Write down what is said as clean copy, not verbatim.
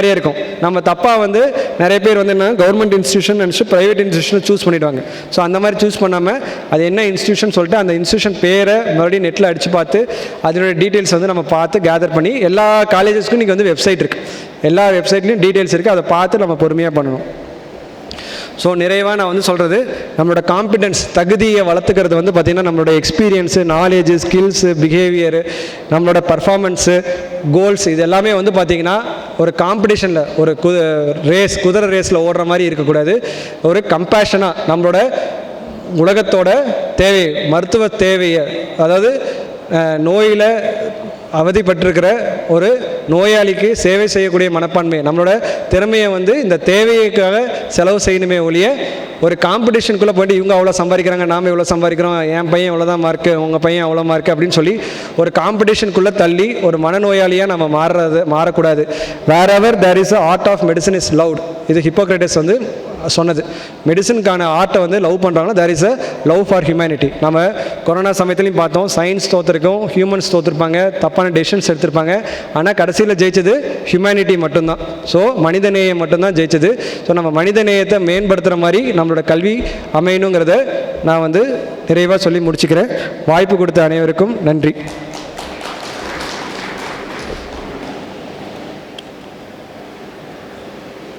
நிறைய இருக்கும். நம்ம தப்பாக வந்து நிறைய பேர் வந்து என்ன கவர்மெண்ட் இன்ஸ்டியூஷன் நினச்சி ப்ரைவேட் இன்ஸ்டியூஷனை சூஸ் பண்ணிவிடுவாங்க. ஸோ அந்த மாதிரி சூஸ் பண்ணாமல் அது என்ன இன்ஸ்டியூஷன் சொல்லிட்டு அந்த இன்ஸ்டியூஷன் பேரை மறுபடியும் நெட்டில் அடித்து பார்த்து அதனுடைய டீட்டெயில்ஸ் வந்து நம்ம பார்த்து கேதர் பண்ணி எல்லா காலேஜஸ்க்கும் இன்றைக்கி வந்து வெப்சைட் இருக்குது. எல்லா வெப்சைட்லேயும் டீட்டெயில்ஸ் இருக்குது. அதை பார்த்து நம்ம பொறுமையாக பண்ணணும். ஸோ நிறைவாக நான் வந்து சொல்கிறது, நம்மளோட காம்பிடன்ஸ் தகுதியை வளர்த்துக்கிறது வந்து பார்த்திங்கன்னா நம்மளோட எக்ஸ்பீரியன்ஸு, நாலேஜு, ஸ்கில்ஸு, பிஹேவியரு, நம்மளோட பர்ஃபார்மன்ஸு, கோல்ஸ், இது எல்லாமே வந்து பார்த்திங்கன்னா ஒரு காம்படிஷனில் ஒரு குதிரை ரேஸில் ஓடுற மாதிரி இருக்கக்கூடாது. ஒரு கம்பேஷனாக நம்மளோட உலகத்தோட தேவை, மருத்துவ தேவையை, அதாவது நோயில் அவதிப்பட்டிருக்கிற ஒரு நோயாளிக்கு சேவை செய்யக்கூடிய மனப்பான்மை, நம்மளோட திறமையை வந்து இந்த தேவைக்காக செலவு செய்யணுமே ஒழிய ஒரு காம்படிஷனுக்குள்ளே போய்ட்டு இவங்க அவ்வளோ சம்பாதிக்கிறாங்க, நாம் இவ்வளோ சம்பாதிக்கிறோம், என் பையன் இவ்வளோ தான் மார்க்கு, உங்கள் பையன் அவ்வளோ மார்க்கு அப்படின்னு சொல்லி ஒரு காம்படிஷனுக்குள்ளே தள்ளி ஒரு மனநோயாளியாக நம்ம மாறக்கூடாது. Wherever there is a art of medicine is loved. இது ஹிப்போக்ரட்டிஸ் வந்து சொன்னது. மெடிசனுக்கான ஆர்ட்டை வந்து லவ் பண்ணுறாங்கன்னா there is a love for humanity. நம்ம கொரோனா சமயத்துலையும் பார்த்தோம், சயின்ஸ் தோற்றுருக்கோம், ஹியூமன்ஸ் தோற்றுருப்பாங்க, தப்பான டெசிஷன்ஸ் எடுத்திருப்பாங்க. ஆனால் கடைசியில் ஜெயிச்சது ஹியூமனிட்டி மட்டும்தான். ஸோ மனிதநேயம் மட்டும்தான் ஜெயிச்சது. ஸோ நம்ம மனிதநேயத்தை மேம்படுத்துகிற மாதிரி நம்மளோட கல்வி அமையணுங்கிறத நான் வந்து நிறைவாக சொல்லி முடிச்சுக்கிறேன். வாய்ப்பு கொடுத்த அனைவருக்கும் நன்றி.